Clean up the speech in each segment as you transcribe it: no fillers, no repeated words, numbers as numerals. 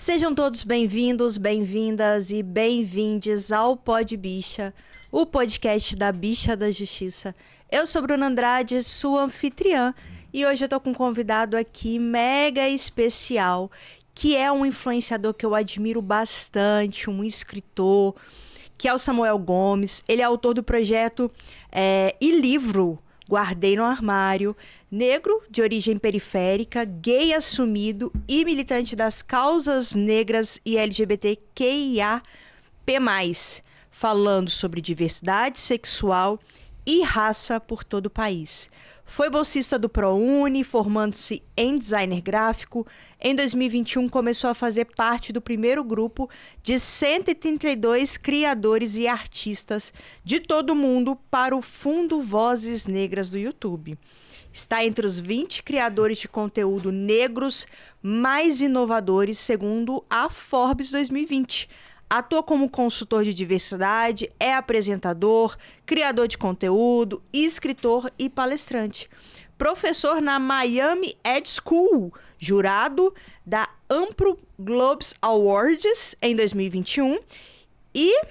Sejam todos bem-vindos, bem-vindas e bem-vindes ao Pod Bicha, o podcast da Bicha da Justiça. Eu sou Bruna Andrade, sua anfitriã, e hoje eu tô com um convidado aqui mega especial, que é um influenciador que eu admiro bastante, um escritor, que é o Samuel Gomes. Ele é autor do projeto e livro Guardei no Armário, negro de origem periférica, gay assumido e militante das causas negras e LGBTQIAP+, falando sobre diversidade sexual e raça por todo o país. Foi bolsista do ProUni, formando-se em designer gráfico. Em 2021, começou a fazer parte do primeiro grupo de 132 criadores e artistas de todo o mundo para o Fundo Vozes Negras do YouTube. Está entre os 20 criadores de conteúdo negros mais inovadores, segundo a Forbes 2020. Atua como consultor de diversidade, é apresentador, criador de conteúdo, escritor e palestrante. Professor na Miami Ed School, jurado da Ampro Globes Awards em 2021 e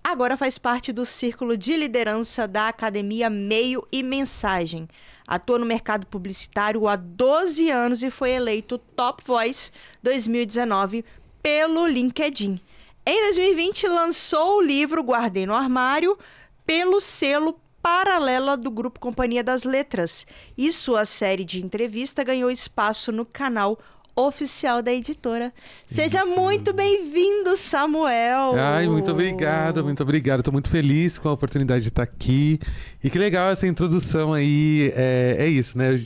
agora faz parte do círculo de liderança da Academia Meio e Mensagem. Atua no mercado publicitário há 12 anos e foi eleito Top Voice 2019 pelo LinkedIn. Em 2020, lançou o livro Guardei no Armário pelo selo Paralela do Grupo Companhia das Letras. E sua série de entrevista ganhou espaço no canal oficial da editora. Seja muito bem-vindo, Samuel! Ai, muito obrigado, muito obrigado. Estou muito feliz com a oportunidade de estar aqui. E que legal essa introdução aí. É isso, né? Eu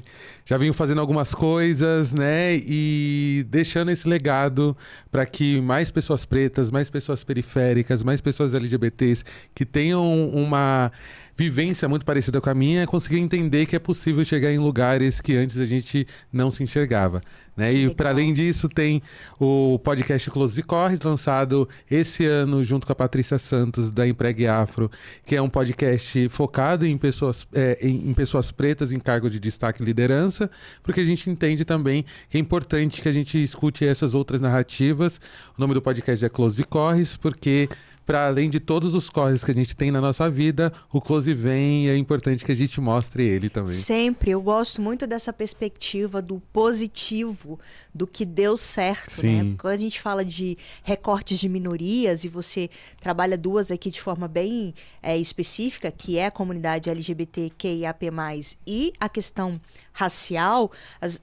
já venho fazendo algumas coisas, né? E deixando esse legado para que mais pessoas pretas, mais pessoas periféricas, mais pessoas LGBTs que tenham uma vivência muito parecida com a minha, conseguir entender que é possível chegar em lugares que antes a gente não se enxergava, né? E para além disso tem o podcast Close e Corres, lançado esse ano junto com a Patrícia Santos da Empregue Afro, que é um podcast focado em pessoas pretas em cargo de destaque e liderança, porque a gente entende também que é importante que a gente escute essas outras narrativas. O nome do podcast é Close e Corres, porque para além de todos os corres que a gente tem na nossa vida, o close vem e é importante que a gente mostre ele também. Sempre. Eu gosto muito dessa perspectiva do positivo, do que deu certo, Sim. né? Quando a gente fala de recortes de minorias e você trabalha duas aqui de forma bem específica, que é a comunidade LGBTQIAP+, e a questão racial,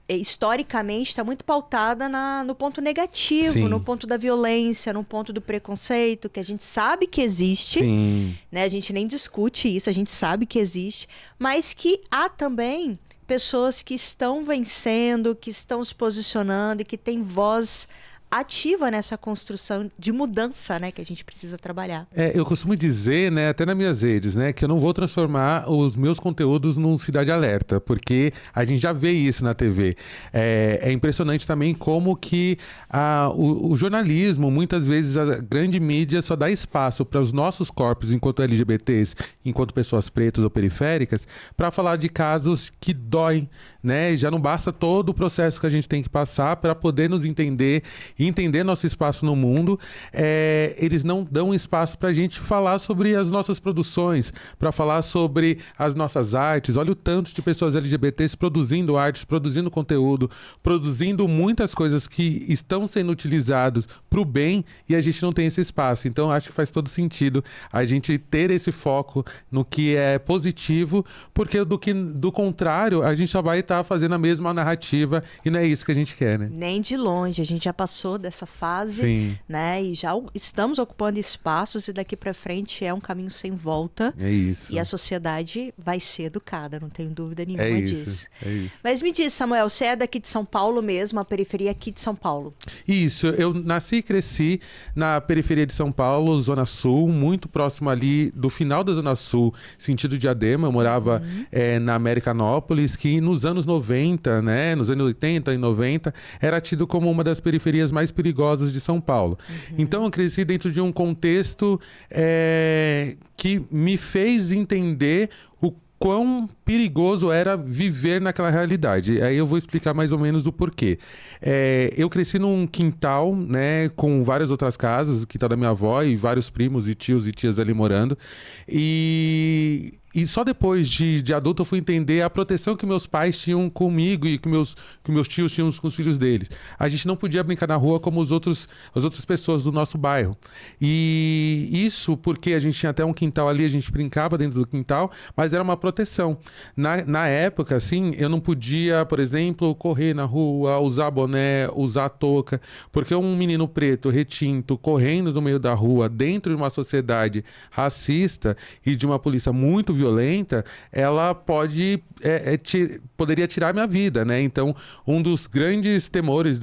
historicamente está muito pautada no ponto negativo, Sim. no ponto da violência, no ponto do preconceito, que a gente sabe que existe, Sim. né? A gente nem discute isso, a gente sabe que existe, mas que há também pessoas que estão vencendo, que estão se posicionando e que têm voz ativa nessa construção de mudança, né, que a gente precisa trabalhar. Eu costumo dizer, né, até nas minhas redes, né, que eu não vou transformar os meus conteúdos num Cidade Alerta, porque a gente já vê isso na TV. É impressionante também como que o jornalismo, muitas vezes a grande mídia só dá espaço para os nossos corpos, enquanto LGBTs, enquanto pessoas pretas ou periféricas, para falar de casos que doem, né? Já não basta todo o processo que a gente tem que passar para poder nos entender e entender nosso espaço no mundo. Eles não dão espaço para a gente falar sobre as nossas produções, para falar sobre as nossas artes. Olha o tanto de pessoas LGBTs produzindo artes, produzindo conteúdo, produzindo muitas coisas que estão sendo utilizadas para o bem e a gente não tem esse espaço. Então, acho que faz todo sentido a gente ter esse foco no que é positivo, porque do contrário, a gente só vai estar fazendo a mesma narrativa e não é isso que a gente quer, né? Nem de longe, a gente já passou dessa fase, Sim. né? E já estamos ocupando espaços e daqui para frente é um caminho sem volta. É isso. E a sociedade vai ser educada, não tenho dúvida nenhuma É isso, disso. é isso. Mas me diz, Samuel, você é daqui de São Paulo mesmo, a periferia aqui de São Paulo? Isso, eu nasci e cresci na periferia de São Paulo, Zona Sul, muito próximo ali do final da Zona Sul, sentido Diadema. Eu morava na Americanópolis, que nos anos 90, né, nos anos 80 e 90, era tido como uma das periferias mais perigosas de São Paulo. Então eu cresci dentro de um contexto que me fez entender o quão perigoso era viver naquela realidade. Aí eu vou explicar mais ou menos o porquê. Eu cresci num quintal, né, com várias outras casas, o quintal da minha avó e vários primos e tios e tias ali morando. E só depois de adulto eu fui entender a proteção que meus pais tinham comigo e que meus tios tinham com os filhos deles. A gente não podia brincar na rua como as outras pessoas do nosso bairro. E isso porque a gente tinha até um quintal ali, a gente brincava dentro do quintal, mas era uma proteção. Na época, assim, eu não podia, por exemplo, correr na rua, usar boné, usar touca, porque um menino preto, retinto, correndo no meio da rua, dentro de uma sociedade racista e de uma polícia muito violenta, ela poderia tirar minha vida, né? Então, um dos grandes temores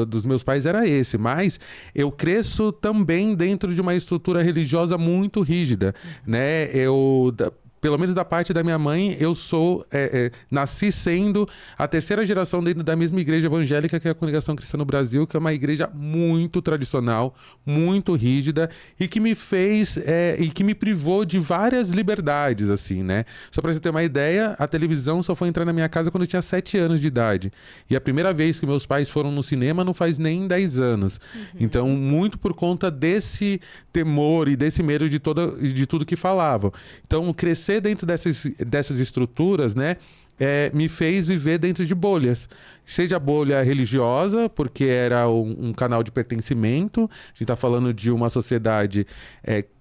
dos meus pais era esse, mas eu cresço também dentro de uma estrutura religiosa muito rígida, né? Pelo menos da parte da minha mãe, eu nasci sendo a terceira geração dentro da mesma igreja evangélica que é a Congregação Cristã no Brasil, que é uma igreja muito tradicional, muito rígida e que me fez e que me privou de várias liberdades, assim, né? Só pra você ter uma ideia, a televisão só foi entrar na minha casa quando eu tinha 7 anos de idade. E a primeira vez que meus pais foram no cinema não faz nem 10 anos. Uhum. Então, muito por conta desse temor e desse medo de tudo que falavam. Então, crescer dentro dessas estruturas, né, me fez viver dentro de bolhas. Seja bolha religiosa, porque era um canal de pertencimento. A gente está falando de uma sociedade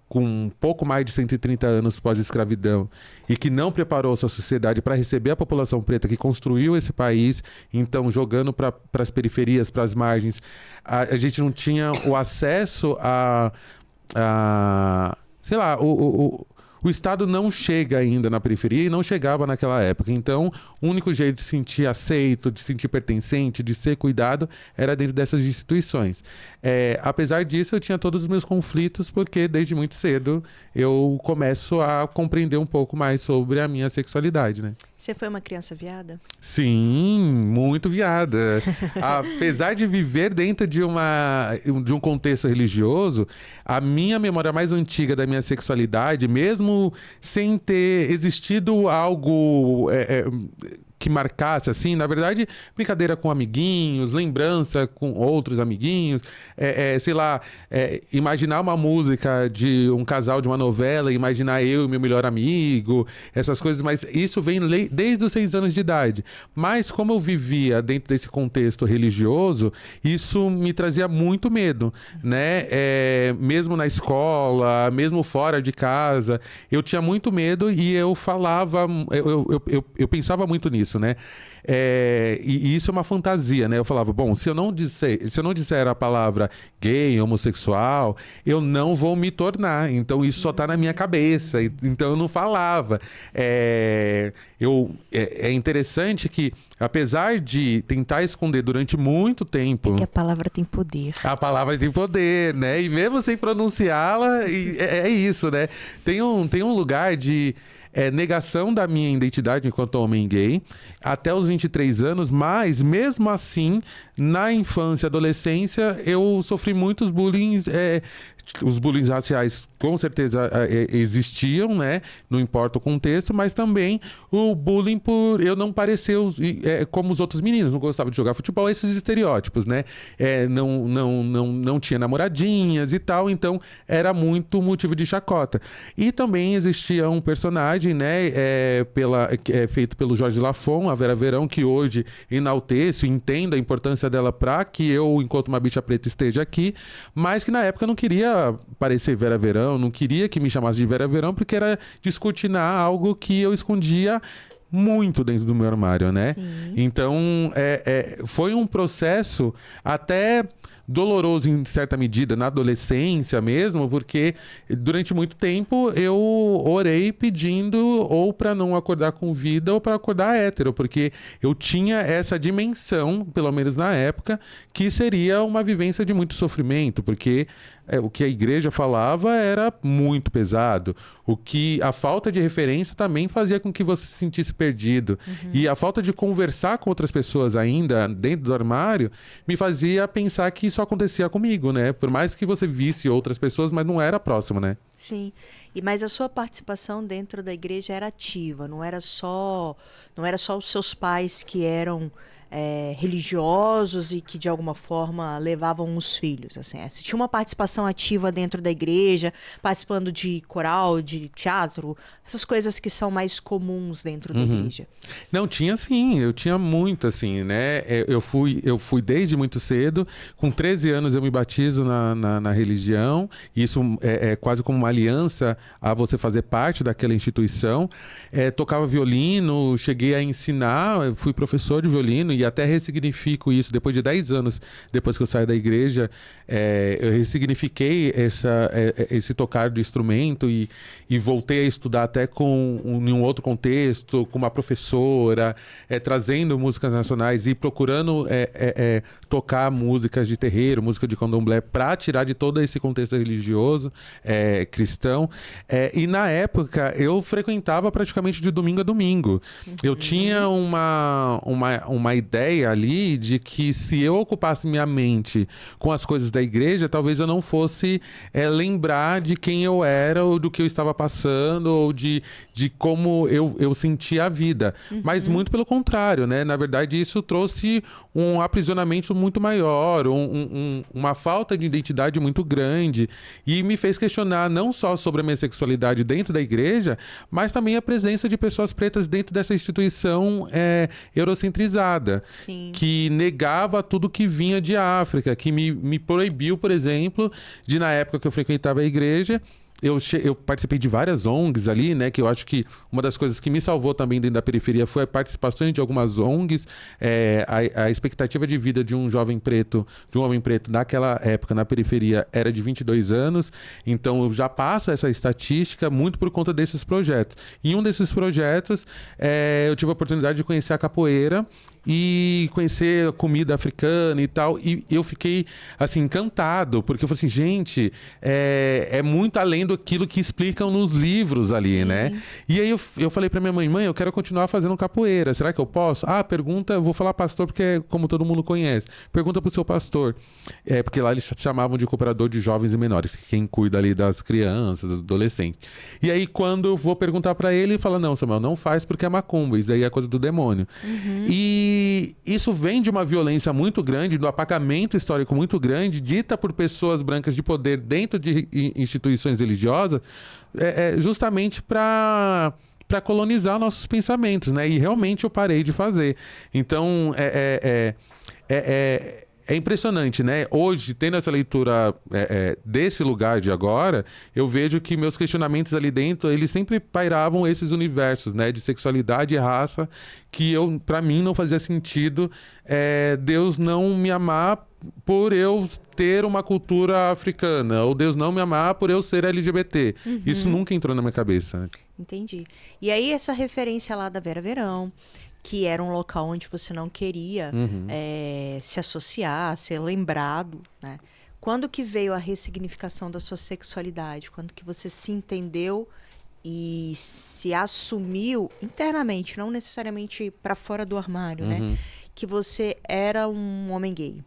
com um pouco mais de 130 anos pós-escravidão e que não preparou sua sociedade para receber a população preta que construiu esse país. Então, jogando para as periferias, para as margens, a gente não tinha o acesso sei lá, o Estado não chega ainda na periferia e não chegava naquela época. Então, o único jeito de se sentir aceito, de se sentir pertencente, de ser cuidado, era dentro dessas instituições. Apesar disso, eu tinha todos os meus conflitos, porque desde muito cedo eu começo a compreender um pouco mais sobre a minha sexualidade, né? Você foi uma criança viada? Sim, muito viada. Apesar de viver dentro de um contexto religioso, a minha memória mais antiga da minha sexualidade, mesmo sem ter existido algo que marcasse, assim, na verdade, brincadeira com amiguinhos, lembrança com outros amiguinhos, sei lá, imaginar uma música de um casal de uma novela, imaginar eu e meu melhor amigo, essas coisas, mas isso vem desde os 6 anos de idade. Mas como eu vivia dentro desse contexto religioso, isso me trazia muito medo, né? Mesmo na escola, mesmo fora de casa, eu tinha muito medo e eu falava, eu pensava muito nisso, né? E isso é uma fantasia, né? Eu falava, bom, se eu não disser a palavra gay, homossexual, eu não vou me tornar. Então isso só tá na minha cabeça. Então eu não falava. É interessante que, apesar de tentar esconder durante muito tempo... É que a palavra tem poder. A palavra tem poder, né? E mesmo sem pronunciá-la, é isso, né? Tem um lugar de... negação da minha identidade enquanto homem gay até os 23 anos, mas mesmo assim, na infância e adolescência, eu sofri muitos bullying. Os bullying raciais com certeza existiam, né? Não importa o contexto, mas também o bullying por eu não parecer como os outros meninos, não gostava de jogar futebol, esses estereótipos, né? Não tinha namoradinhas e tal, então era muito motivo de chacota. E também existia um personagem, né? Feito pelo Jorge Lafon, a Vera Verão, que hoje enalteço, entendo a importância dela para que eu, enquanto uma bicha preta, esteja aqui, mas que na época não queria parecer Vera Verão, não queria que me chamasse de Vera Verão, porque era descortinar algo que eu escondia muito dentro do meu armário, né? Sim. Então, foi um processo até doloroso em certa medida, na adolescência mesmo, porque durante muito tempo eu orei pedindo ou para não acordar com vida ou para acordar hétero, porque eu tinha essa dimensão, pelo menos na época, que seria uma vivência de muito sofrimento, porque o que a igreja falava era muito pesado. A falta de referência também fazia com que você se sentisse perdido. E a falta de conversar com outras pessoas ainda dentro do armário me fazia pensar que isso acontecia comigo, né? Por mais que você visse outras pessoas, mas não era próximo, né? Sim. Mas a sua participação dentro da igreja era ativa, não era só os seus pais que eram religiosos e que de alguma forma levavam os filhos, assim. Você tinha uma participação ativa dentro da igreja, participando de coral, de teatro, essas coisas que são mais comuns dentro da igreja. Não, tinha sim, eu tinha muito, assim, né? Eu fui desde muito cedo, com 13 anos eu me batizo na religião, e isso é quase como uma aliança a você fazer parte daquela instituição. Tocava violino, cheguei a ensinar, fui professor de violino, e até ressignifico isso. Depois de 10 anos, depois que eu saio da igreja, eu ressignifiquei esse tocar do instrumento e voltei a estudar até em um outro contexto, com uma professora, trazendo músicas nacionais e procurando tocar músicas de terreiro, música de candomblé, para tirar de todo esse contexto religioso, cristão. E na época, eu frequentava praticamente de domingo a domingo. Eu tinha uma ideia ali de que se eu ocupasse minha mente com as coisas da igreja, talvez eu não fosse lembrar de quem eu era, ou do que eu estava passando, ou de como eu sentia a vida. Mas muito pelo contrário, né? Na verdade, isso trouxe um aprisionamento muito maior, uma falta de identidade muito grande, e me fez questionar não só sobre a minha sexualidade dentro da igreja, mas também a presença de pessoas pretas dentro dessa instituição eurocentrizada. Sim. Que negava tudo que vinha de África, que me proibiu, por exemplo, de, na época que eu frequentava a igreja, eu participei de várias ONGs ali, né? Que eu acho que uma das coisas que me salvou também dentro da periferia foi a participação de algumas ONGs. A expectativa de vida de um jovem preto, de um homem preto naquela época na periferia era de 22 anos. Então eu já passo essa estatística muito por conta desses projetos. Em um desses projetos, eu tive a oportunidade de conhecer a capoeira e conhecer a comida africana e tal, e eu fiquei, assim, encantado, porque eu falei assim, gente, é muito além daquilo que explicam nos livros ali, né? E aí eu falei pra minha mãe, eu quero continuar fazendo capoeira, será que eu posso? Pergunta, vou falar pastor, porque é como todo mundo conhece, pergunta pro seu pastor, porque lá eles chamavam de cooperador de jovens e menores, quem cuida ali das crianças, dos adolescentes. E aí, quando eu vou perguntar pra ele, ele fala, não, Samuel, não faz porque é macumba, isso aí é coisa do demônio. E isso vem de uma violência muito grande, do apacamento histórico muito grande, dita por pessoas brancas de poder dentro de instituições religiosas, justamente para colonizar nossos pensamentos, né? E realmente eu parei de fazer. Então, é impressionante, né? Hoje, tendo essa leitura desse lugar de agora, eu vejo que meus questionamentos ali dentro, eles sempre pairavam esses universos, né? De sexualidade e raça, que para mim não fazia sentido Deus não me amar por eu ter uma cultura africana, ou Deus não me amar por eu ser LGBT. Isso nunca entrou na minha cabeça, né? Entendi. E aí essa referência lá da Vera Verão, que era um local onde você não queria se associar, ser lembrado, né? Quando que veio a ressignificação da sua sexualidade? Quando que você se entendeu e se assumiu internamente, não necessariamente para fora do armário, né? Que você era um homem gay?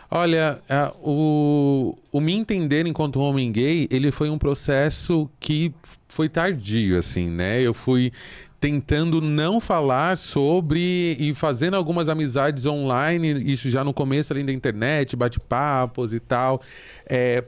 Olha, o me entender enquanto homem gay, ele foi um processo que foi tardio, assim, né? Eu fui tentando não falar sobre e fazendo algumas amizades online, isso já no começo ali da internet, bate-papos e tal,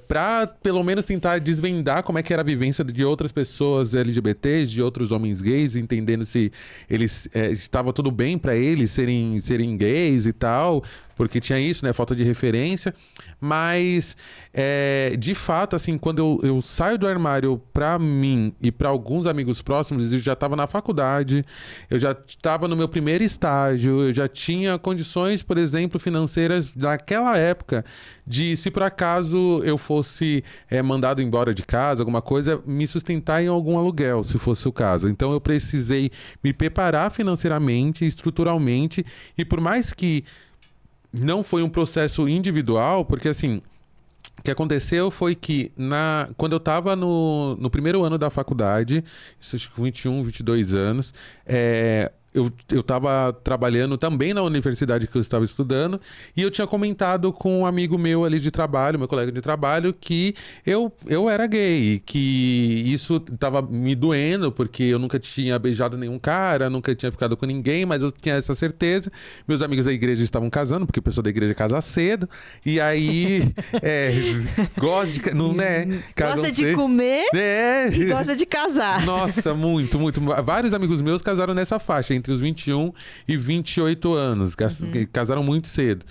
para pelo menos tentar desvendar como é que era a vivência de outras pessoas LGBTs, de outros homens gays, entendendo se eles estava tudo bem para eles serem gays e tal, porque tinha isso, né, falta de referência, mas de fato, assim, quando eu saio do armário para mim e para alguns amigos próximos, eu já estava na faculdade, eu já estava no meu primeiro estágio, eu já tinha condições, por exemplo, financeiras naquela época, de se por acaso eu fosse mandado embora de casa, alguma coisa, me sustentar em algum aluguel, se fosse o caso. Então eu precisei me preparar financeiramente, estruturalmente, e por mais que não foi um processo individual, porque assim, O que aconteceu foi que quando eu estava no primeiro ano da faculdade, isso acho que com 21, 22 anos, eu estava trabalhando também na universidade que eu estava estudando e eu tinha comentado com um amigo meu ali de trabalho, meu colega de trabalho, que eu era gay, que isso estava me doendo porque eu nunca tinha beijado nenhum cara, nunca tinha ficado com ninguém, mas eu tinha essa certeza. Meus amigos da igreja estavam casando, porque o pessoal da igreja casa cedo, e aí gosta de... Não, né? Gosta de comer e gosta de casar. Nossa, muito, muito. Vários amigos meus casaram nessa faixa, entre os 21 e 28 anos. Casaram muito cedo.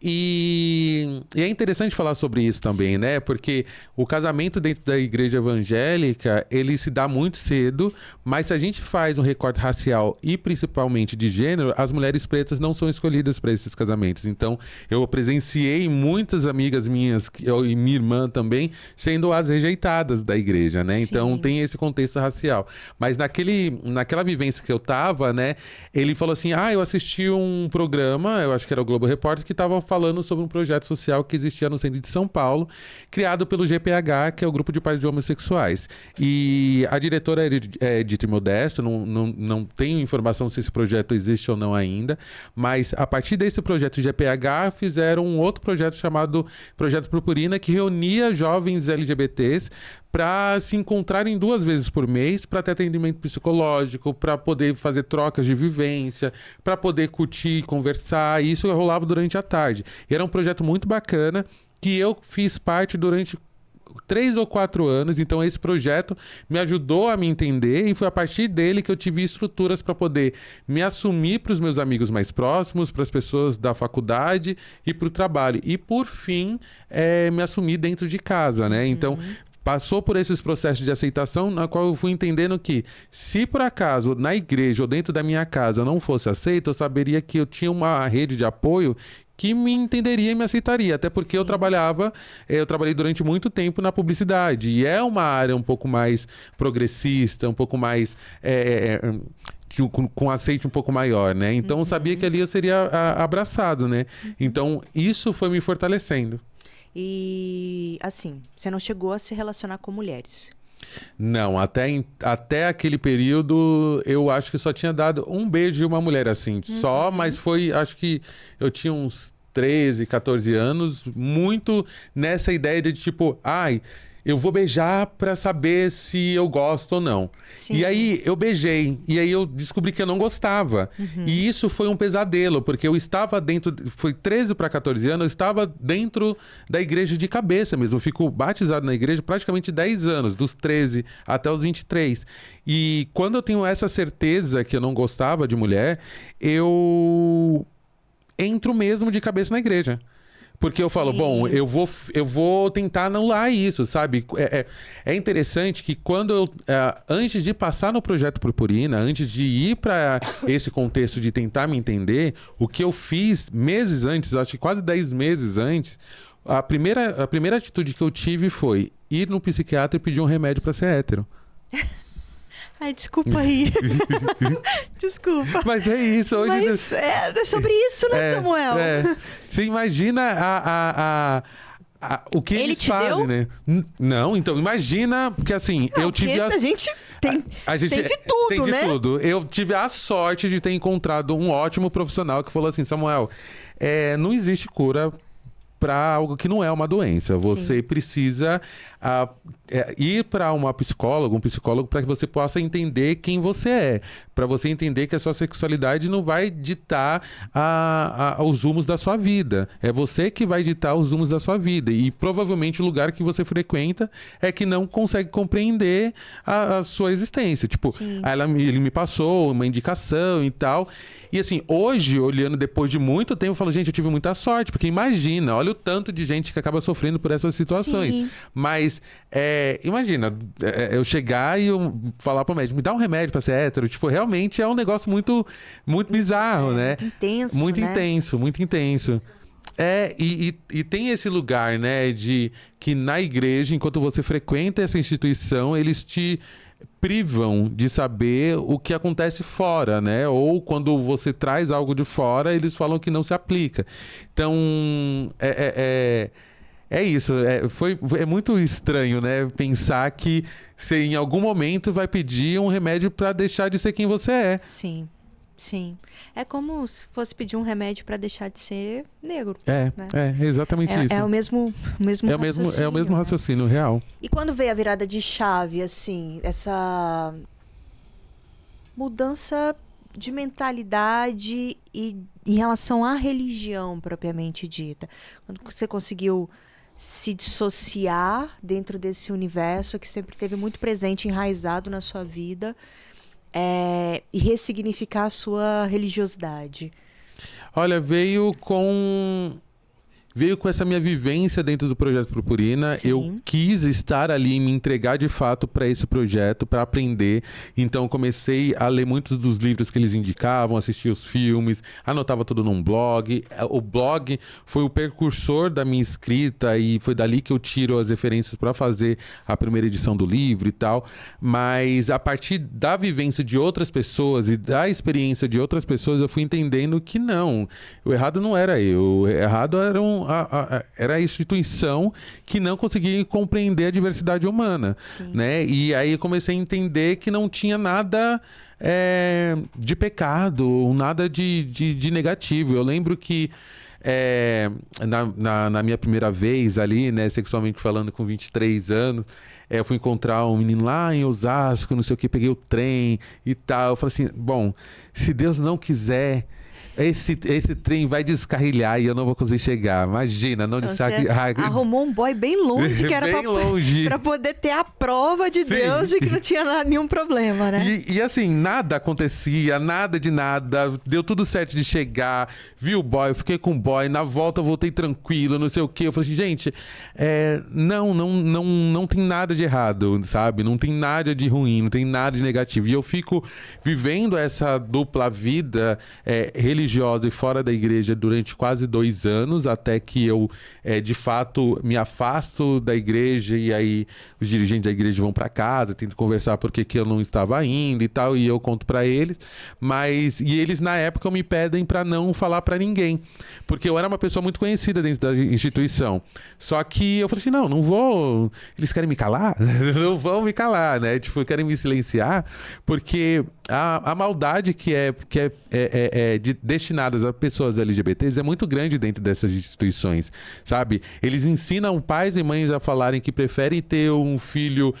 E é interessante falar sobre isso também, né? Porque o casamento dentro da igreja evangélica, ele se dá muito cedo, mas se a gente faz um recorte racial e principalmente de gênero, as mulheres pretas não são escolhidas para esses casamentos. Então, eu presenciei muitas amigas minhas, e minha irmã também, sendo as rejeitadas da igreja, né? Sim. Então, tem esse contexto racial. Mas naquela vivência que eu tava, né? Ele falou assim, eu assisti um programa, eu acho que era o Globo Repórter, que tava falando sobre um projeto social que existia no centro de São Paulo, criado pelo GPH, que é o Grupo de Pais de Homossexuais. E a diretora é Edith Modesto, não tenho informação se esse projeto existe ou não ainda, mas a partir desse projeto GPH, fizeram um outro projeto chamado Projeto Purpurina, que reunia jovens LGBTs para se encontrarem 2 vezes por mês, para ter atendimento psicológico, para poder fazer trocas de vivência, para poder curtir, conversar. E isso rolava durante a tarde. E era um projeto muito bacana que eu fiz parte durante 3 ou 4 anos. Então esse projeto me ajudou a me entender e foi a partir dele que eu tive estruturas para poder me assumir para os meus amigos mais próximos, para as pessoas da faculdade e para o trabalho. E por fim, me assumir dentro de casa, né? Então passou por esses processos de aceitação, na qual eu fui entendendo que, se por acaso na igreja ou dentro da minha casa eu não fosse aceito, eu saberia que eu tinha uma rede de apoio que me entenderia e me aceitaria. Até porque eu trabalhei durante muito tempo na publicidade. E é uma área um pouco mais progressista, um pouco mais... com aceite um pouco maior, né? Então eu sabia que ali eu seria abraçado, né? Então isso foi me fortalecendo. E, assim, você não chegou a se relacionar com mulheres? Não, até aquele período eu acho que só tinha dado um beijo de uma mulher, assim, só, mas foi, acho que eu tinha uns 13, 14 anos, muito nessa ideia de tipo, eu vou beijar pra saber se eu gosto ou não. Sim. E aí eu beijei, e aí eu descobri que eu não gostava. E isso foi um pesadelo, porque eu estava dentro, foi 13 para 14 anos, eu estava dentro da igreja de cabeça mesmo. Eu fico batizado na igreja praticamente 10 anos, dos 13 até os 23. E quando eu tenho essa certeza que eu não gostava de mulher, eu entro mesmo de cabeça na igreja. Porque eu falo, bom, eu vou tentar anular isso, sabe? É interessante que quando antes de passar no Projeto Purpurina, antes de ir para esse contexto de tentar me entender, o que eu fiz meses antes, acho que quase 10 meses antes, a primeira atitude que eu tive foi ir no psiquiatra e pedir um remédio para ser hétero. Ai, desculpa aí. Desculpa. Mas é isso. Hoje Mas é sobre isso, né, Samuel? Você imagina o que Ele eles te fazem, deu? né? Não, então imagina, porque assim, eu tive A gente tem de tudo, tem de né? tudo. Eu tive a sorte de ter encontrado um ótimo profissional que falou assim, Samuel, não existe cura para algo que não é uma doença. Você precisa ir para um psicólogo, para que você possa entender quem você é. Para você entender que a sua sexualidade não vai ditar os rumos da sua vida. É você que vai ditar os rumos da sua vida. E provavelmente o lugar que você frequenta é que não consegue compreender a sua existência. Tipo, ele me passou uma indicação e tal. E assim, hoje, olhando depois de muito tempo, eu falo, gente, eu tive muita sorte. Porque imagina, olha o tanto de gente que acaba sofrendo por essas situações. Sim. Mas, imagina, eu chegar e eu falar pro médico, me dá um remédio pra ser hétero. Tipo, realmente é um negócio muito, muito bizarro, né? Muito intenso, muito né? intenso, muito intenso. E tem esse lugar, né, de que na igreja, enquanto você frequenta essa instituição, eles te privam de saber o que acontece fora, né? Ou quando você traz algo de fora, eles falam que não se aplica. Então, É isso, é muito estranho, né? Pensar que você em algum momento vai pedir um remédio para deixar de ser quem você é. Sim, sim. É como se fosse pedir um remédio para deixar de ser negro. É exatamente isso. É o mesmo raciocínio. É o mesmo raciocínio real. E quando veio a virada de chave, assim, essa mudança de mentalidade e em relação à religião propriamente dita, quando você conseguiu se dissociar dentro desse universo que sempre esteve muito presente, enraizado na sua vida, e ressignificar a sua religiosidade? Olha, veio com essa minha vivência dentro do Projeto Purpurina. Sim. Eu quis estar ali e me entregar de fato para esse projeto, para aprender. Então comecei a ler muitos dos livros que eles indicavam, assistir os filmes, anotava tudo num blog. O blog foi o precursor da minha escrita e foi dali que eu tiro as referências para fazer a primeira edição do livro e tal. Mas a partir da vivência de outras pessoas e da experiência de outras pessoas, eu fui entendendo que não, o errado não era eu, o errado era a instituição que não conseguia compreender a diversidade humana, né? E aí eu comecei a entender que não tinha nada de pecado, nada de negativo. Eu lembro que na minha primeira vez ali, né, sexualmente falando, com 23 anos, eu fui encontrar um menino lá em Osasco, não sei o que, peguei o trem e tal. Eu falei assim, bom, se Deus não quiser, esse trem vai descarrilhar e eu não vou conseguir chegar. Imagina, não descarrilhar. Arrumou um boy bem longe, que era pra poder ter a prova de Deus e que não tinha nenhum problema, né? E assim, nada acontecia, nada de nada. Deu tudo certo de chegar. Vi o boy, eu fiquei com o boy. Na volta eu voltei tranquilo, não sei o quê. Eu falei assim, gente, não tem nada de errado, sabe? Não tem nada de ruim, não tem nada de negativo. E eu fico vivendo essa dupla vida religiosa e fora da igreja durante quase 2 anos, até que eu, de fato, me afasto da igreja e aí os dirigentes da igreja vão para casa, tento conversar porque que eu não estava indo e tal, e eu conto para eles, e eles na época me pedem para não falar para ninguém, porque eu era uma pessoa muito conhecida dentro da instituição. Só que eu falei assim, não vou, eles querem me calar? Não vão me calar, né? Tipo, querem me silenciar, porque a maldade que é destinadas a pessoas LGBTs é muito grande dentro dessas instituições, sabe? Eles ensinam pais e mães a falarem que preferem ter um filho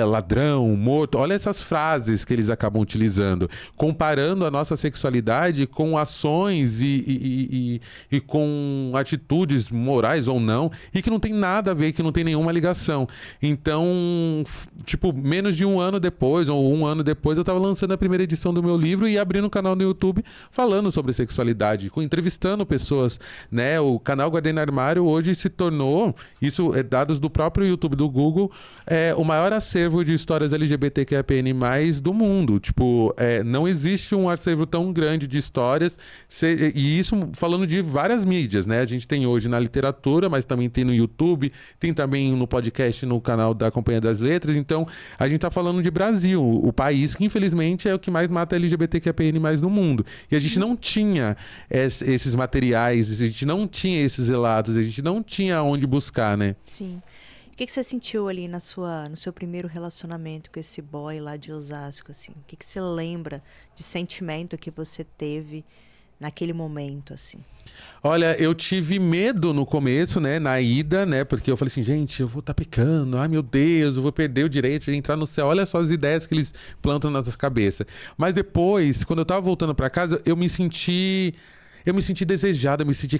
ladrão, morto. Olha essas frases que eles acabam utilizando, comparando a nossa sexualidade com ações e com atitudes morais ou não, e que não tem nada a ver, que não tem nenhuma ligação. Então, tipo, menos de 1 ano depois, ou 1 ano depois, eu estava lançando a primeira edição do meu livro e abrindo um canal no YouTube falando sobre sexualidade, entrevistando pessoas, né? O canal Guardei no Armário hoje se tornou, isso é dados do próprio YouTube do Google, o maior acervo de histórias LGBTQIAPN+ do mundo. Tipo, não existe um acervo tão grande de histórias, e isso falando de várias mídias, né? A gente tem hoje na literatura, mas também tem no YouTube, tem também no podcast, no canal da Companhia das Letras. Então, a gente tá falando de Brasil, o país que infelizmente é o que mais mata LGBTQIAPN+ no mundo. E a gente não tinha esses materiais, a gente não tinha esses relatos, a gente não tinha onde buscar, né? Sim. O que você sentiu ali no seu primeiro relacionamento com esse boy lá de Osasco, assim? O que você lembra de sentimento que você teve naquele momento, assim? Olha, eu tive medo no começo, né, na ida, né, porque eu falei assim, gente, eu vou estar pecando, ai meu Deus, eu vou perder o direito de entrar no céu, olha só as ideias que eles plantam na nossa cabeça. Mas depois, quando eu tava voltando para casa, eu me senti desejado, eu me senti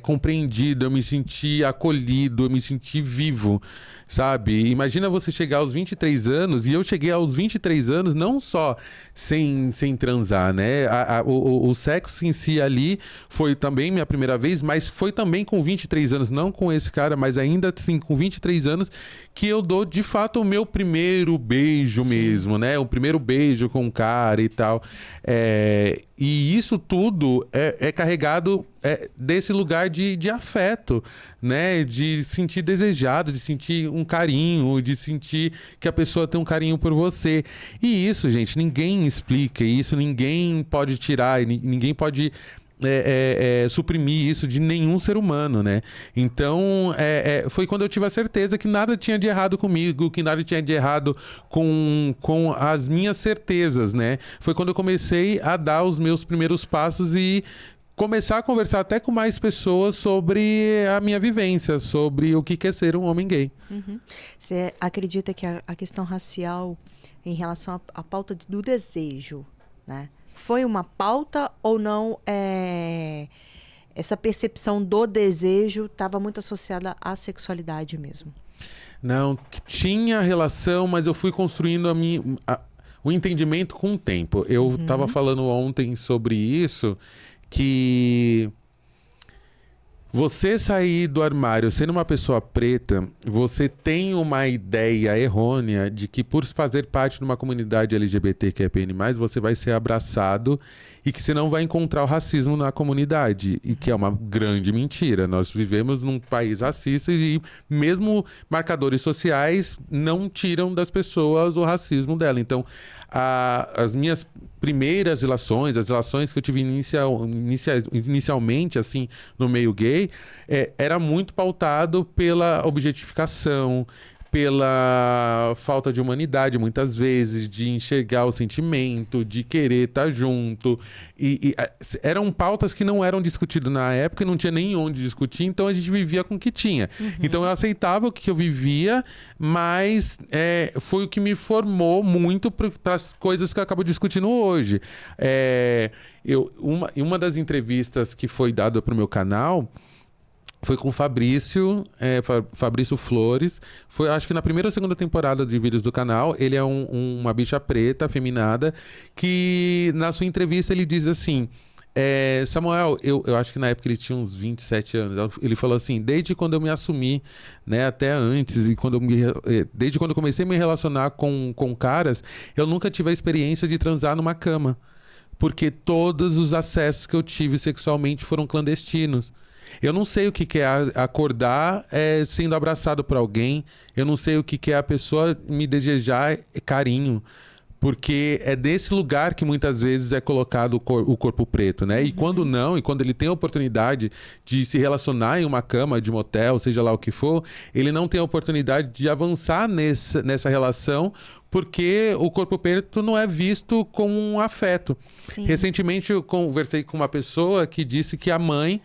compreendido, eu me senti acolhido, eu me senti vivo, sabe? Imagina você chegar aos 23 anos, e eu cheguei aos 23 anos não só sem transar, né? O sexo em si ali foi também minha primeira vez, mas foi também com 23 anos, não com esse cara, mas ainda assim com 23 anos, que eu dou de fato o meu primeiro beijo mesmo, né? O primeiro beijo com um cara e tal. E isso tudo é carregado desse lugar de afeto, né? De sentir desejado, de sentir um carinho, de sentir que a pessoa tem um carinho por você. E isso, gente, ninguém explica isso, ninguém pode tirar, ninguém pode suprimir isso de nenhum ser humano, né? Então, foi quando eu tive a certeza que nada tinha de errado comigo, que nada tinha de errado com as minhas certezas, né? Foi quando eu comecei a dar os meus primeiros passos e começar a conversar até com mais pessoas sobre a minha vivência, sobre o que é ser um homem gay. Uhum. Você acredita que a questão racial em relação à pauta do desejo, né? Foi uma pauta ou não? Essa percepção do desejo estava muito associada à sexualidade mesmo? Não, tinha relação, mas eu fui construindo o entendimento com o tempo. Eu estava falando ontem sobre isso, que você sair do armário sendo uma pessoa preta, você tem uma ideia errônea de que por fazer parte de uma comunidade LGBTQIAPN+, você vai ser abraçado e que você não vai encontrar o racismo na comunidade, e que é uma grande mentira. Nós vivemos num país racista e mesmo marcadores sociais não tiram das pessoas o racismo dela. Então, as minhas primeiras relações, as relações que eu tive inicialmente, assim, no meio gay, era muito pautado pela objetificação, pela falta de humanidade, muitas vezes, de enxergar o sentimento, de querer estar junto. Eram pautas que não eram discutidas na época e não tinha nem onde discutir, então a gente vivia com o que tinha. Então eu aceitava o que eu vivia, mas foi o que me formou muito para as coisas que eu acabo discutindo hoje. Uma das entrevistas que foi dada para o meu canal foi com o Fabrício Flores. Foi, acho que na primeira ou segunda temporada de vídeos do canal. Ele é uma bicha preta, afeminada, que na sua entrevista ele diz assim... Samuel, eu acho que na época ele tinha uns 27 anos. Ele falou assim: desde quando eu me assumi, né, até antes, e desde quando eu comecei a me relacionar com caras, eu nunca tive a experiência de transar numa cama. Porque todos os acessos que eu tive sexualmente foram clandestinos. Eu não sei o que é acordar sendo abraçado por alguém. Eu não sei o que é a pessoa me desejar carinho. Porque é desse lugar que muitas vezes é colocado o corpo preto, né? E quando não, e quando ele tem a oportunidade de se relacionar em uma cama de motel, seja lá o que for, ele não tem a oportunidade de avançar nessa relação, porque o corpo preto não é visto com um afeto. Sim. Recentemente eu conversei com uma pessoa que disse que a mãe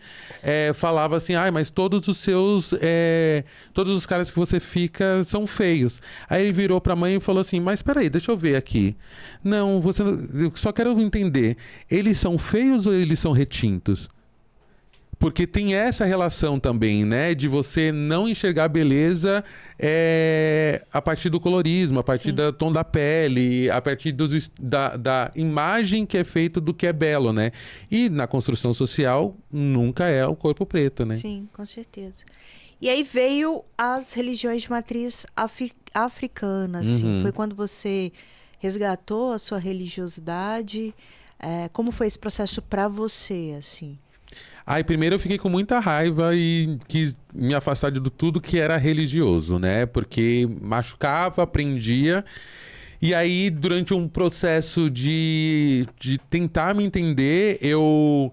falava assim: mas todos os caras que você fica são feios. Aí ele virou pra mãe e falou assim: mas peraí, deixa eu ver aqui. Não, eu só quero entender, eles são feios ou eles são retintos? Porque tem essa relação também, né? De você não enxergar a beleza a partir do colorismo, a partir do tom da pele, a partir da imagem que é feita do que é belo, né? E na construção social, nunca é o corpo preto, né? Sim, com certeza. E aí veio as religiões de matriz africana, assim. Foi quando você resgatou a sua religiosidade. Como foi esse processo para você, assim? Primeiro eu fiquei com muita raiva e quis me afastar de tudo que era religioso, né? Porque machucava, prendia. E aí, durante um processo de tentar me entender, eu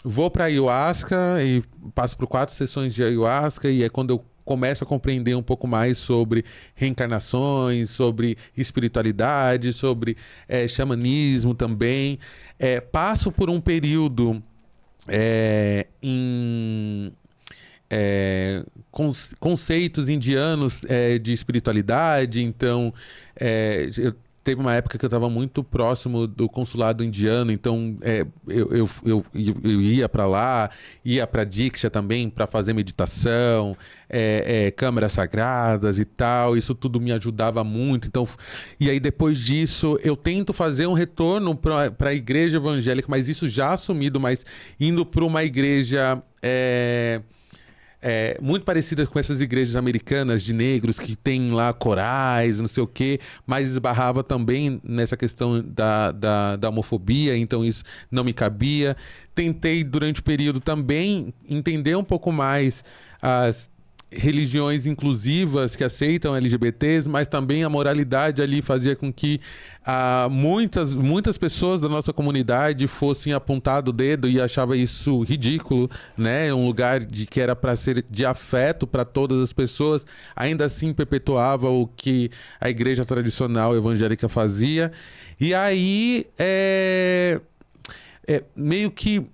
vou para ayahuasca e passo por 4 sessões de ayahuasca, e é quando eu começo a compreender um pouco mais sobre reencarnações, sobre espiritualidade, sobre xamanismo também. Passo por um período em conceitos indianos de espiritualidade. Então, teve uma época que eu estava muito próximo do consulado indiano, então eu ia para lá, ia para Diksha também para fazer meditação, câmaras sagradas e tal. Isso tudo me ajudava muito. Então, e aí depois disso eu tento fazer um retorno para a igreja evangélica, mas isso já assumido, mas indo para uma igreja muito parecida com essas igrejas americanas de negros que tem lá corais, não sei o quê, mas esbarrava também nessa questão da homofobia, então isso não me cabia. Tentei durante o período também entender um pouco mais religiões inclusivas que aceitam LGBTs, mas também a moralidade ali fazia com que muitas pessoas da nossa comunidade fossem apontado o dedo e achava isso ridículo, né? Um lugar que era para ser de afeto para todas as pessoas, ainda assim perpetuava o que a igreja tradicional evangélica fazia. E aí, meio que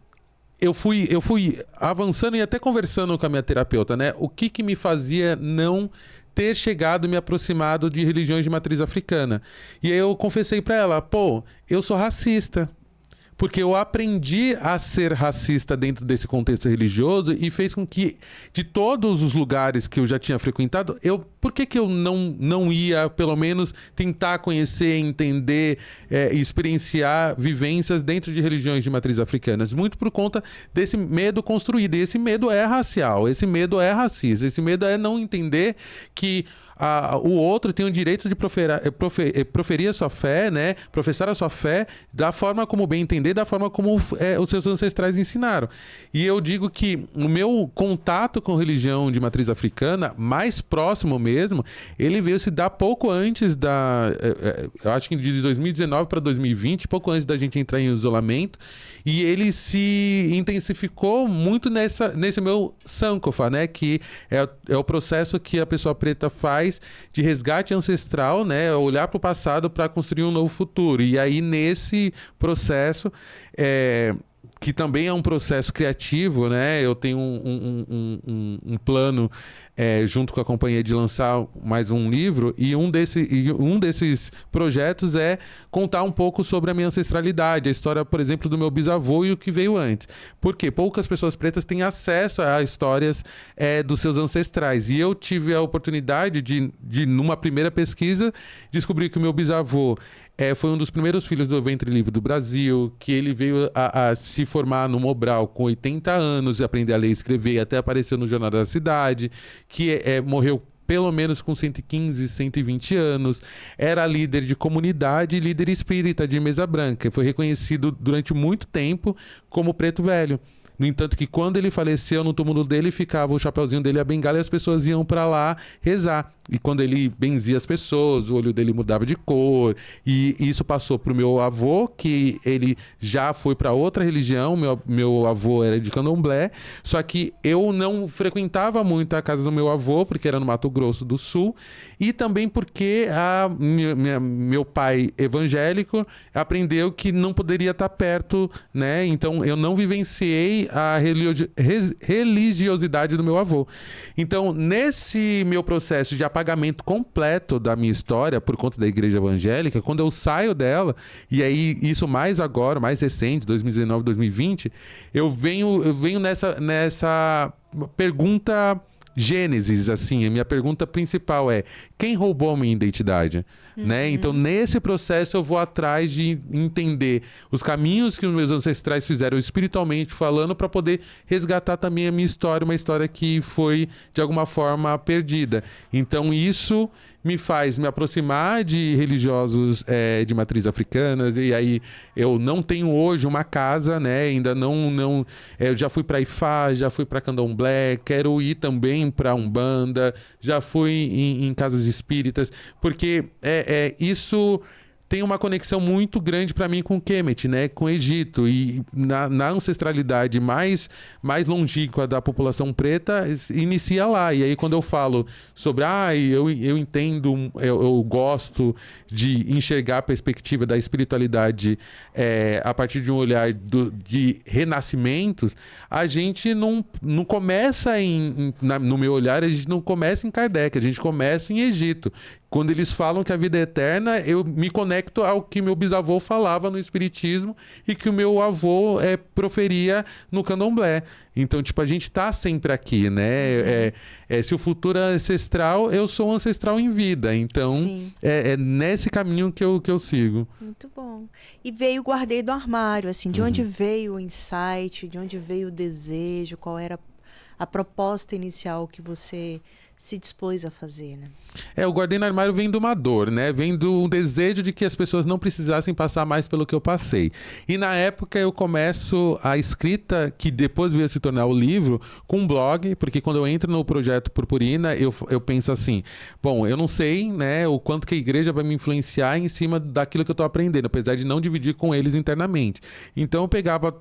eu fui avançando e até conversando com a minha terapeuta, né? O que me fazia não ter chegado e me aproximado de religiões de matriz africana. E aí eu confessei para ela, pô, eu sou racista. Porque eu aprendi a ser racista dentro desse contexto religioso e fez com que, de todos os lugares que eu já tinha frequentado, por que eu não ia, pelo menos, tentar conhecer, entender e experienciar vivências dentro de religiões de matriz africanas? Muito por conta desse medo construído. E esse medo é racial, esse medo é racista, esse medo é não entender que o outro tem o direito de proferir a sua fé, né? Professar a sua fé da forma como bem entender, da forma como os seus ancestrais ensinaram. E eu digo que o meu contato com religião de matriz africana, mais próximo mesmo, ele veio se dar pouco antes eu acho que de 2019 para 2020, pouco antes da gente entrar em isolamento, e ele se intensificou muito nesse meu sankofa, né? Que é o processo que a pessoa preta faz de resgate ancestral, né? Olhar para o passado para construir um novo futuro. E aí, nesse processo, que também é um processo criativo, né? Eu tenho um plano junto com a companhia de lançar mais um livro, e um desses projetos é contar um pouco sobre a minha ancestralidade, a história, por exemplo, do meu bisavô e o que veio antes. Porque poucas pessoas pretas têm acesso a histórias dos seus ancestrais. E eu tive a oportunidade de numa primeira pesquisa, descobrir que o meu bisavô foi um dos primeiros filhos do Ventre Livre do Brasil, que ele veio a se formar no Mobral com 80 anos e aprender a ler e escrever, e até apareceu no Jornal da Cidade, que morreu pelo menos com 115, 120 anos, era líder de comunidade e líder espírita de Mesa Branca, foi reconhecido durante muito tempo como preto velho. No entanto, que quando ele faleceu, no túmulo dele ficava o chapeuzinho dele, a bengala, e as pessoas iam para lá rezar. E quando ele benzia as pessoas, o olho dele mudava de cor. E isso passou para o meu avô, que ele já foi para outra religião. Meu avô era de candomblé. Só que eu não frequentava muito a casa do meu avô, porque era no Mato Grosso do Sul. E também porque meu pai evangélico aprendeu que não poderia estar perto, né? Então eu não vivenciei a religiosidade do meu avô. Então, nesse meu processo de apagamento completo da minha história por conta da igreja evangélica, quando eu saio dela, e aí isso mais agora, mais recente, 2019, 2020, eu venho nessa pergunta Gênesis, assim, a minha pergunta principal é: quem roubou a minha identidade? Né? Então, nesse processo, eu vou atrás de entender os caminhos que os meus ancestrais fizeram espiritualmente falando, para poder resgatar também a minha história, uma história que foi, de alguma forma, perdida. Então, isso me faz me aproximar de religiosos de matriz africanas, e aí eu não tenho hoje uma casa, né? Ainda não eu já fui para Ifá, já fui para Candomblé, quero ir também para Umbanda, já fui em casas espíritas, porque isso tem uma conexão muito grande para mim com Kemet, né? Com o Egito, e na ancestralidade mais longínqua da população preta inicia lá. E aí quando eu falo sobre eu entendo, eu gosto de enxergar a perspectiva da espiritualidade a partir de um olhar de renascimentos, a gente não começa no meu olhar, a gente não começa em Kardec, a gente começa em Egito. Quando eles falam que a vida é eterna, eu me conecto ao que meu bisavô falava no espiritismo e que o meu avô proferia no candomblé. Então, tipo, a gente tá sempre aqui, né? Se o futuro é ancestral, eu sou um ancestral em vida. Então, é nesse caminho que eu sigo. Muito bom. E veio, guardei do armário, assim, de onde veio o insight, de onde veio o desejo, qual era a proposta inicial que você se dispôs a fazer, né? Eu guardei no armário vem de uma dor, né? Vem do desejo de que as pessoas não precisassem passar mais pelo que eu passei. E na época eu começo a escrita, que depois veio se tornar o livro, com um blog, porque quando eu entro no projeto Purpurina, eu penso assim, bom, eu não sei, né, o quanto que a igreja vai me influenciar em cima daquilo que eu tô aprendendo, apesar de não dividir com eles internamente. Então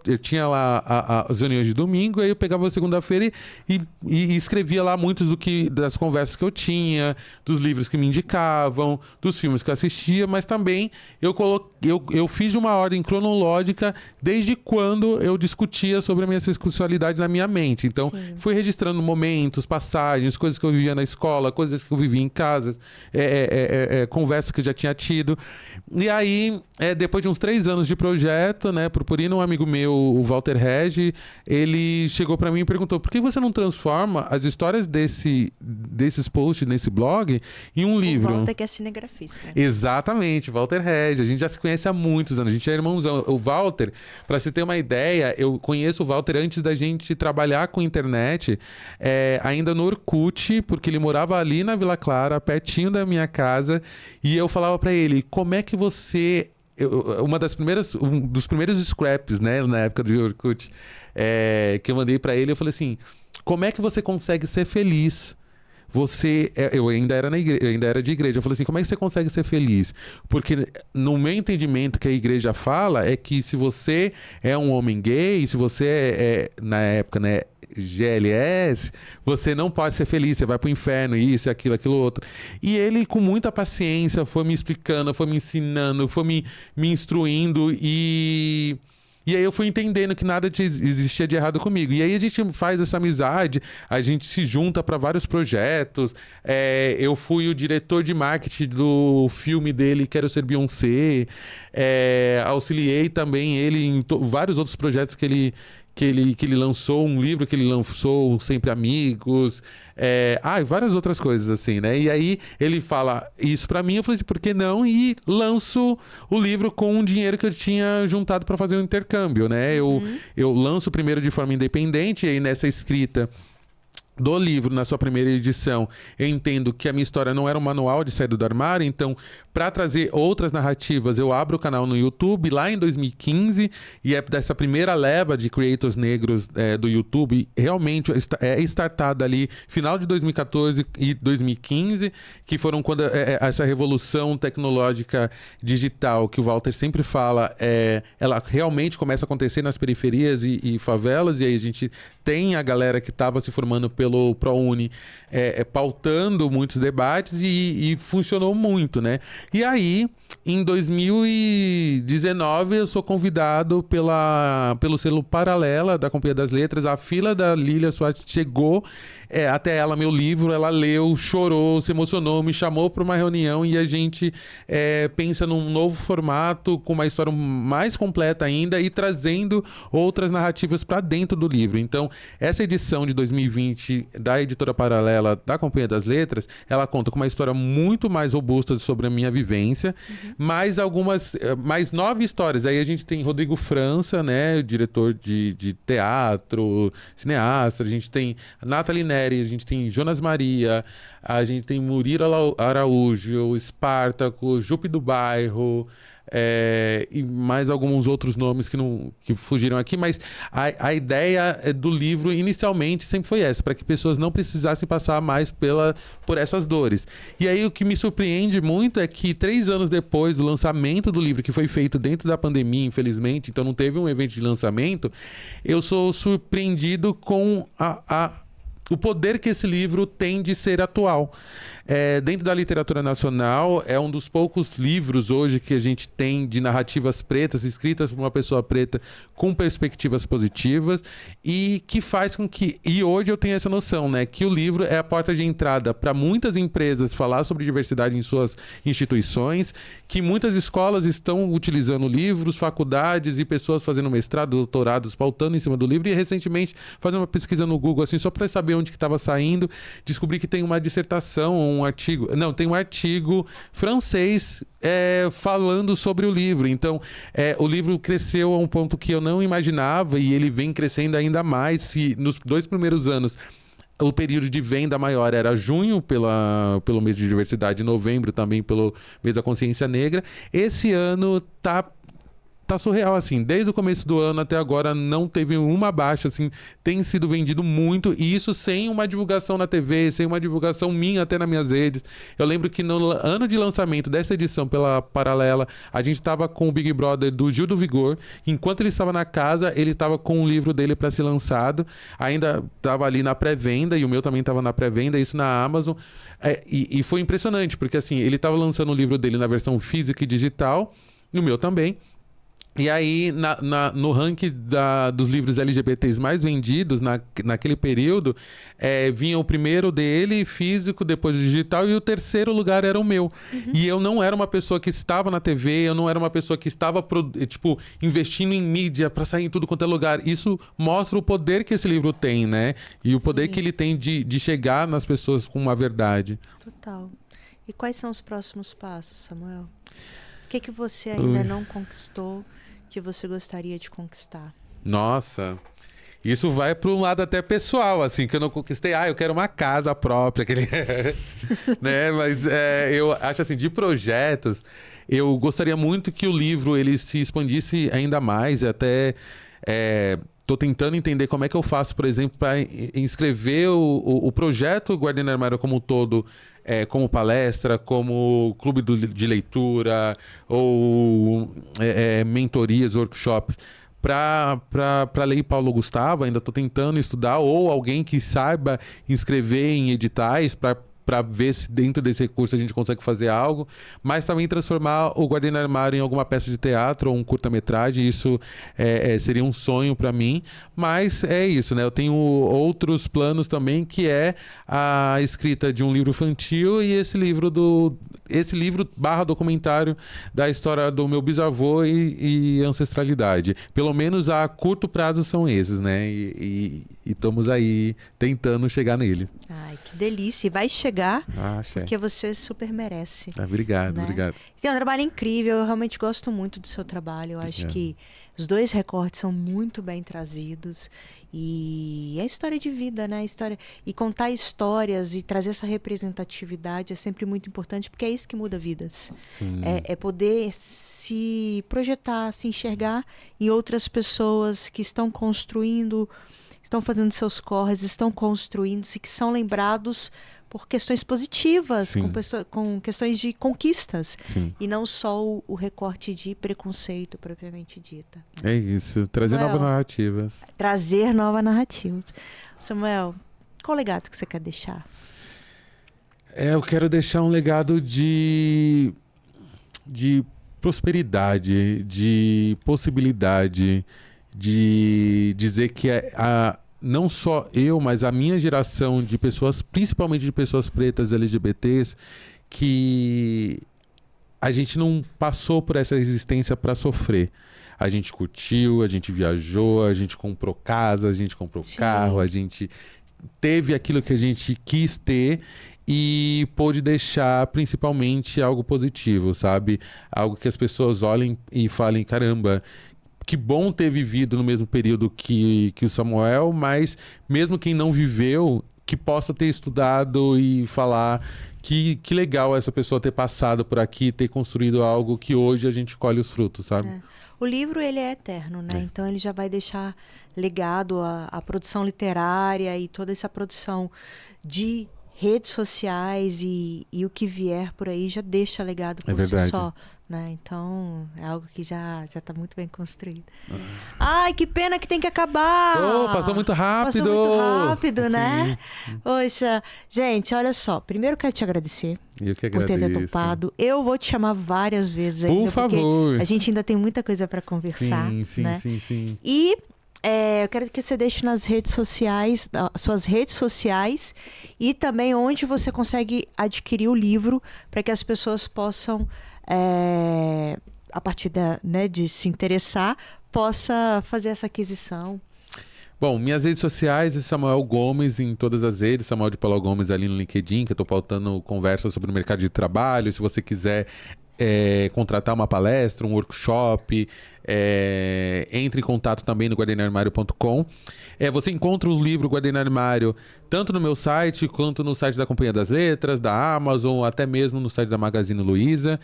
eu tinha lá as reuniões de domingo, aí eu pegava a segunda-feira e escrevia lá muitos das conversas que eu tinha, dos livros que me indicavam, dos filmes que eu assistia, mas também eu fiz de uma ordem cronológica desde quando eu discutia sobre a minha sexualidade na minha mente. Então, fui registrando momentos, passagens, coisas que eu vivia na escola, coisas que eu vivia em casa, conversas que eu já tinha tido. E aí, depois de uns 3 anos de projeto, né, Purpurina, um amigo meu, o Walter Regi, ele chegou pra mim e perguntou: por que você não transforma as histórias desses posts nesse blog em um livro? O Walter que é cinegrafista. Exatamente, Walter Regi. A gente já se conhece há muitos anos, a gente é irmãozão. O Walter, pra se ter uma ideia, eu conheço o Walter antes da gente trabalhar com internet, ainda no Orkut, porque ele morava ali na Vila Clara, pertinho da minha casa, e eu falava pra ele: como é que você... um dos primeiros scraps, né, na época do Orkut, que eu mandei pra ele, eu falei assim: como é que você consegue ser feliz? Eu ainda era eu ainda era de igreja. Eu falei assim: como é que você consegue ser feliz? Porque no meu entendimento, que a igreja fala é que se você é um homem gay, se você na época, né, GLS, você não pode ser feliz, você vai pro inferno, isso, aquilo, aquilo outro. E ele, com muita paciência, foi me explicando, foi me ensinando, foi me instruindo, e aí eu fui entendendo que nada existia de errado comigo. E aí a gente faz essa amizade, a gente se junta para vários projetos. Eu fui o diretor de marketing do filme dele, Quero Ser Beyoncé. Auxiliei também ele em vários outros projetos que ele lançou, um livro que ele lançou, Sempre Amigos, e várias outras coisas assim, né? E aí ele fala isso pra mim, eu falei assim: por que não? E lanço o livro com um dinheiro que eu tinha juntado pra fazer um intercâmbio, né? Eu lanço primeiro de forma independente, e aí nessa escrita do livro, na sua primeira edição, eu entendo que a minha história não era um manual de saída do armário, então, para trazer outras narrativas, eu abro o canal no YouTube lá em 2015, e é dessa primeira leva de creators negros do YouTube, realmente startada ali final de 2014 e 2015, que foram quando essa revolução tecnológica digital que o Walter sempre fala, ela realmente começa a acontecer nas periferias e favelas, e aí a gente tem a galera que estava se formando pelo ProUni pautando muitos debates, e funcionou muito, né? E aí, em 2019, eu sou convidado pelo selo Paralela da Companhia das Letras. A fila da Lília Soares chegou até ela, meu livro, ela leu, chorou, se emocionou, me chamou para uma reunião, e a gente pensa num novo formato, com uma história mais completa ainda, e trazendo outras narrativas para dentro do livro. Então, essa edição de 2020 da Editora Paralela da Companhia das Letras, ela conta com uma história muito mais robusta sobre a minha vivência, mais 9 histórias. Aí a gente tem Rodrigo França, né, diretor de teatro, cineasta, a gente tem Nathalie Neri, a gente tem Jonas Maria, a gente tem Murilo Araújo, Espartaco, Jupe do Bairro, e mais alguns outros nomes que fugiram aqui, mas a ideia do livro inicialmente sempre foi essa, para que pessoas não precisassem passar mais por essas dores. E aí o que me surpreende muito é que 3 anos depois do lançamento do livro, que foi feito dentro da pandemia, infelizmente, então não teve um evento de lançamento, eu sou surpreendido com o poder que esse livro tem de ser atual. Dentro da literatura nacional, é um dos poucos livros hoje que a gente tem de narrativas pretas, escritas por uma pessoa preta, com perspectivas positivas, e que faz com que... E hoje eu tenho essa noção, né? Que o livro é a porta de entrada para muitas empresas falar sobre diversidade em suas instituições, que muitas escolas estão utilizando livros, faculdades e pessoas fazendo mestrado, doutorados, pautando em cima do livro, e recentemente, fazendo uma pesquisa no Google, assim, só para saber onde que estava saindo, descobri que tem uma dissertação, tem um artigo francês falando sobre o livro. Então, o livro cresceu a um ponto que eu não imaginava, e ele vem crescendo ainda mais. Se nos 2 primeiros anos O período de venda maior era junho, pelo mês de diversidade, novembro também pelo mês da consciência negra. Esse ano tá surreal, assim. Desde o começo do ano até agora não teve uma baixa, assim. Tem sido vendido muito, e isso sem uma divulgação na TV, sem uma divulgação minha até nas minhas redes. Eu lembro que no ano de lançamento dessa edição pela Paralela, a gente estava com o Big Brother do Gil do Vigor. Enquanto ele estava na casa, ele estava com o livro dele para ser lançado. Ainda estava ali na pré-venda, e o meu também estava na pré-venda, isso na Amazon. E foi impressionante, porque assim, ele estava lançando o livro dele na versão física e digital, e o meu também. E aí, no ranking dos livros LGBTs mais vendidos naquele período, vinha o primeiro dele, físico, depois o digital, e o terceiro lugar era o meu. E eu não era uma pessoa que estava na TV, eu não era uma pessoa que estava, investindo em mídia para sair em tudo quanto é lugar. Isso mostra o poder que esse livro tem, né? E o poder que ele tem de chegar nas pessoas com uma verdade. Total. E quais são os próximos passos, Samuel? O que você ainda não conquistou que você gostaria de conquistar? Nossa, isso vai para um lado até pessoal, assim, que eu não conquistei. Eu quero uma casa própria, né? Mas eu acho assim, de projetos, eu gostaria muito que o livro ele se expandisse ainda mais, e até tô tentando entender como é que eu faço, por exemplo, para inscrever o projeto Guardiã Armário como um todo, como palestra, como clube de leitura, ou mentorias, workshops, para a Lei Paulo Gustavo. Ainda estou tentando estudar, ou alguém que saiba inscrever em editais para ver se dentro desse recurso a gente consegue fazer algo, mas também transformar o Guardiã Armário em alguma peça de teatro ou um curta-metragem. Isso seria um sonho para mim, mas é isso, né? Eu tenho outros planos também, que é a escrita de um livro infantil, e esse livro / documentário da história do meu bisavô e ancestralidade. Pelo menos a curto prazo são esses, né? E estamos aí tentando chegar nele. Ai, que delícia. E vai chegar, Axé. porque você super merece. Obrigado, né? obrigado. Tem um trabalho incrível, eu realmente gosto muito do seu trabalho. Eu acho que os dois recortes são muito bem trazidos. E é história de vida, né? E contar histórias e trazer essa representatividade é sempre muito importante, porque é isso que muda vidas. Sim. É poder se projetar, se enxergar em outras pessoas que estão construindo, estão fazendo seus corres, estão construindo-se, que são lembrados por questões positivas, com questões de conquistas. Sim. E não só o recorte de preconceito propriamente dita. É isso, trazer Samuel, novas narrativas. Trazer novas narrativas. Samuel, qual legado que você quer deixar? Eu quero deixar um legado de prosperidade, de possibilidade, de dizer que não só eu, mas a minha geração de pessoas, principalmente de pessoas pretas LGBTs, que a gente não passou por essa existência para sofrer. A gente curtiu, a gente viajou, a gente comprou casa, a gente comprou carro, a gente teve aquilo que a gente quis ter e pôde deixar principalmente algo positivo, sabe? Algo que as pessoas olhem e falem, caramba, que bom ter vivido no mesmo período que o Samuel, mas mesmo quem não viveu, que possa ter estudado e falar que legal essa pessoa ter passado por aqui, ter construído algo que hoje a gente colhe os frutos, sabe? O livro, ele é eterno, né? Então ele já vai deixar legado a produção literária e toda essa produção de redes sociais e o que vier por aí já deixa legado por si só, né? Então é algo que já está muito bem construído. Ai, que pena que tem que acabar! Passou muito rápido! Passou muito rápido, né? Poxa, gente, olha só. Primeiro quero te agradecer por ter topado. Eu vou te chamar várias vezes ainda, por favor. Porque a gente ainda tem muita coisa para conversar. Sim, né? sim. E eu quero que você deixe nas redes sociais, suas redes sociais, e também onde você consegue adquirir o livro, para que as pessoas possam, a partir de se interessar, possa fazer essa aquisição. Bom, minhas redes sociais é Samuel Gomes em todas as redes, Samuel de Paula Gomes ali no LinkedIn, que eu estou pautando conversas sobre o mercado de trabalho. Se você quiser contratar uma palestra, um workshop, entre em contato também no guardainarmário.com. Você encontra os livros Guarda no Armário tanto no meu site, quanto no site da Companhia das Letras, da Amazon, até mesmo no site da Magazine Luiza.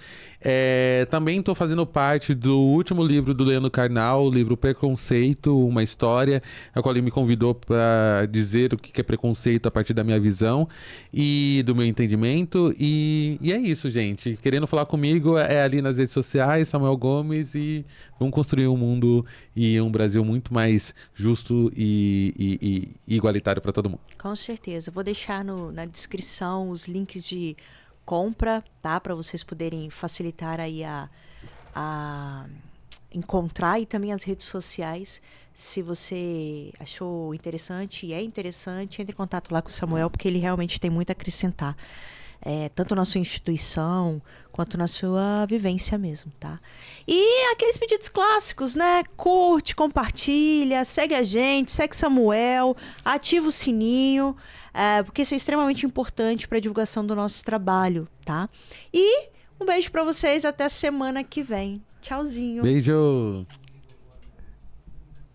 Também estou fazendo parte do último livro do Leandro Carnal, o livro Preconceito, uma história, a qual ele me convidou para dizer o que é preconceito a partir da minha visão e do meu entendimento. E é isso, gente. Querendo falar comigo, ali nas redes sociais, Samuel Gomes, e vamos construir um mundo e um Brasil muito mais justo e igualitário para todo mundo. Com certeza. Vou deixar na descrição os links de compra, tá? Para vocês poderem facilitar aí a encontrar, e também as redes sociais. Se você achou interessante e é interessante, entre em contato lá com o Samuel, porque ele realmente tem muito a acrescentar. Tanto na sua instituição, quanto na sua vivência mesmo, tá? E aqueles pedidos clássicos, né? Curte, compartilha, segue a gente, segue Samuel, ativa o sininho, porque isso é extremamente importante para a divulgação do nosso trabalho, tá? E um beijo para vocês, até semana que vem. Tchauzinho. Beijo!